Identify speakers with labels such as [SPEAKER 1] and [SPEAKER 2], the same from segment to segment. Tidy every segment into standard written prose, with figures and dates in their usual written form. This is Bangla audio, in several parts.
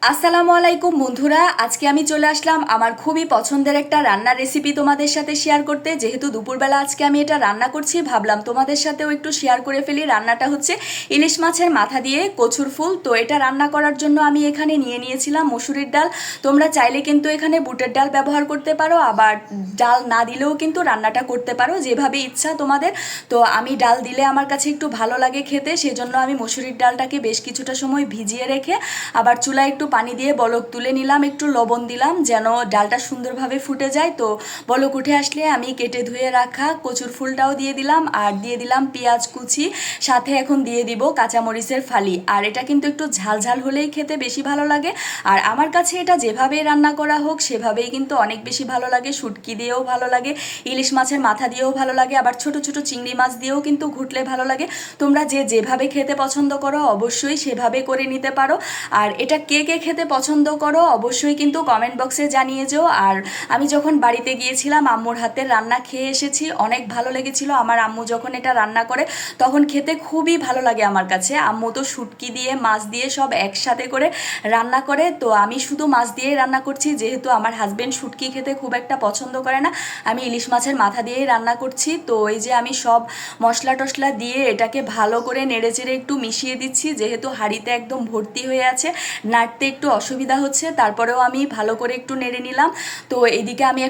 [SPEAKER 1] আসসালামু আলাইকুম বন্ধুরা, আজকে আমি চলে আসলাম আমার খুবই পছন্দের একটা রান্নার রেসিপি তোমাদের সাথে শেয়ার করতে। যেহেতু দুপুরবেলা আজকে আমি এটা রান্না করছি, ভাবলাম তোমাদের সাথেও একটু শেয়ার করে ফেলি। রান্নাটা হচ্ছে ইলিশ মাছের মাথা দিয়ে কচুর ফুল। তো এটা রান্না করার জন্য আমি এখানে নিয়েছিলাম মসুরির ডাল। তোমরা চাইলে কিন্তু এখানে বুটের ডাল ব্যবহার করতে পারো, আবার ডাল না দিলেও কিন্তু রান্নাটা করতে পারো, যেভাবে ইচ্ছা তোমাদের। তো আমি ডাল দিলে আমার কাছে একটু ভালো লাগে খেতে, সেজন্য আমি মসুরির ডালটাকে বেশ কিছুটা সময় ভিজিয়ে রেখে আবার চুলায় একটু পানি দিয়ে বলক তুলে নিলাম, একটু লবণ দিলাম যেন ডালটা সুন্দরভাবে ফুটে যায়। তো বলক উঠে আসলে আমি কেটে ধুয়ে রাখা কচুর ফুলটাও দিয়ে দিলাম, আর দিয়ে দিলাম পেঁয়াজ কুচি, সাথে এখন দিয়ে দিব কাঁচামরিচের ফালি। আর এটা কিন্তু একটু ঝাল ঝাল হলেই খেতে বেশি ভালো লাগে। আর আমার কাছে এটা যেভাবেই রান্না করা হোক সেভাবেই কিন্তু অনেক বেশি ভালো লাগে। শুটকি দিয়েও ভালো লাগে, ইলিশ মাছের মাথা দিয়েও ভালো লাগে, আবার ছোট ছোট চিংড়ি মাছ দিয়েও কিন্তু ঘুটলে ভালো লাগে। তোমরা যেভাবে খেতে পছন্দ করো অবশ্যই সেভাবে করে নিতে পারো। আর এটা কে কে খেতে পছন্দ করো অবশ্যই কিন্তু কমেন্ট বক্সে জানিয়ে যেও। আর আমি যখন বাড়িতে গিয়েছিলাম আম্মুর হাতের রান্না খেয়ে এসেছি, অনেক ভালো লেগেছিল। আমার আম্মু যখন এটা রান্না করে তখন খেতে খুবই ভালো লাগে আমার কাছে। আম্মু তো শুটকি দিয়ে মাছ দিয়ে সব একসাথে করে রান্না করে, তো আমি শুধু মাছ দিয়েই রান্না করছি। যেহেতু আমার হাজবেন্ড শুটকি খেতে খুব একটা পছন্দ করে না, আমি ইলিশ মাছের মাথা দিয়েই রান্না করছি। তো এই যে আমি সব মশলা টশলা দিয়ে এটাকে ভালো করে নেড়েচেড়ে একটু মিশিয়ে দিচ্ছি, যেহেতু হাঁড়িতে একদম ভর্তি হয়ে আছে, নাড়তে একটু অসুবিধা হচ্ছে। তারপরেও আমি ভালো করে একটু নেড়ে নিলাম। তো এইদিকে আমি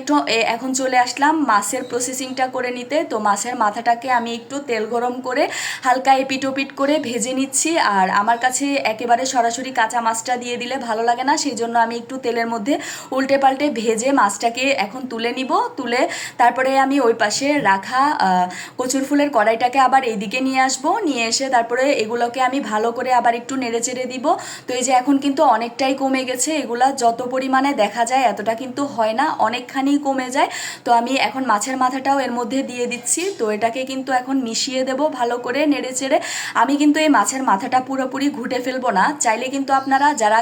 [SPEAKER 1] এখন চলে আসলাম মাছের প্রসেসিংটা করে নিতে। তো মাছের মাথাটাকে আমি একটু তেল গরম করে হালকা এপিটোপিট করে ভেজে নিচ্ছি। আর আমার কাছে একেবারে সরাসরি কাঁচা মাছটা দিয়ে দিলে ভালো লাগে না, সেই জন্য আমি একটু তেলের মধ্যে উল্টে পাল্টে ভেজে মাছটাকে এখন তুলে নিব। তুলে তারপরে আমি ওই পাশে রাখা কচুর ফুলের কড়াইটাকে আবার এইদিকে নিয়ে আসবো, নিয়ে এসে তারপরে এগুলোকে আমি ভালো করে আবার একটু নেড়ে চেড়ে দিব। তো এই যে এখন কিন্তু অনেকটাই কমে গেছে, এগুলা যত পরিমাণে দেখা যায় এতটা কিন্তু হয় না, অনেকখানি কমে যায়। তো আমি এখন মাছের মাথাটাও এর মধ্যে দিয়ে দিচ্ছি। তো এটাকে কিন্তু এখন মিশিয়ে দেব ভালো করে নেড়ে চেড়ে। আমি কিন্তু এই মাছের মাথাটা পুরোপুরি ঘুটে ফেলবো না, চাইলে কিন্তু আপনারা যারা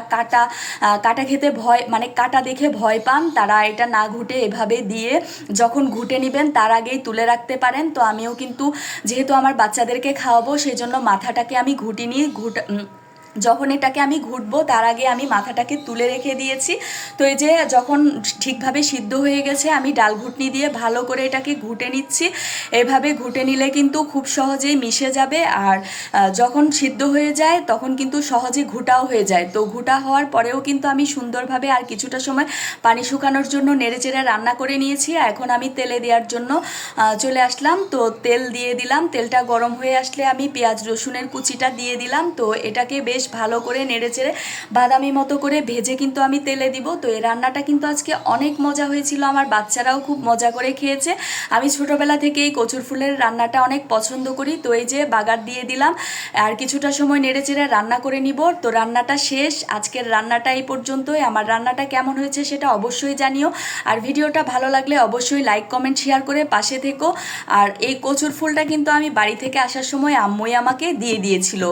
[SPEAKER 1] কাটা খেতে ভয় মানে কাটা দেখে ভয় পান তারা এটা না ঘুটে এভাবে দিয়ে যখন ঘুটে নেবেন তার আগেই তুলে রাখতে পারেন। তো আমিও কিন্তু যেহেতু আমার বাচ্চাদেরকে খাওয়াবো সেই জন্য মাথাটাকে আমি ঘুটিনি, যখন এটাকে আমি ঘুটবো তার আগে আমি মাথাটাকে তুলে রেখে দিয়েছি। তো এই যে যখন ঠিকভাবে সিদ্ধ হয়ে গেছে আমি ডাল ঘুটনি দিয়ে ভালো করে এটাকে ঘুটে নিচ্ছি। এভাবে ঘুটে নিলে কিন্তু খুব সহজেই মিশে যাবে। আর যখন সিদ্ধ হয়ে যায় তখন কিন্তু সহজে ঘুটাও হয়ে যায়। তো ঘুটা হওয়ার পরেও কিন্তু আমি সুন্দরভাবে আর কিছুটা সময় পানি শুকানোর জন্য নেড়েচেড়ে রান্না করে নিয়েছি। এখন আমি তেলে দেওয়ার জন্য চলে আসলাম। তো তেল দিয়ে দিলাম, তেলটা গরম হয়ে আসলে আমি পেঁয়াজ রসুনের কুচিটা দিয়ে দিলাম। তো এটাকে বেশ ভালো করে নেড়েচেড়ে বাদামি মতো করে ভেজে কিন্তু আমি তেলে দিব। তো এই রান্নাটা কিন্তু আজকে অনেক মজা হয়েছিল, আমার বাচ্চারাও খুব মজা করে খেয়েছে। আমি ছোটোবেলা থেকে এই কচুর ফুলের রান্নাটা অনেক পছন্দ করি। তো এই যে বাগার দিয়ে দিলাম, আর কিছুটা সময় নেড়েচেড়ে রান্না করে নিব। তো রান্নাটা শেষ, আজকের রান্নাটা এই পর্যন্তই। আমার রান্নাটা কেমন হয়েছে সেটা অবশ্যই জানিও। আর ভিডিওটা ভালো লাগলে অবশ্যই লাইক কমেন্ট শেয়ার করে পাশে থেকো। আর এই কচুর ফুলটা কিন্তু আমি বাড়ি থেকে আসার সময় আম্মুই আমাকে দিয়ে দিয়েছিল।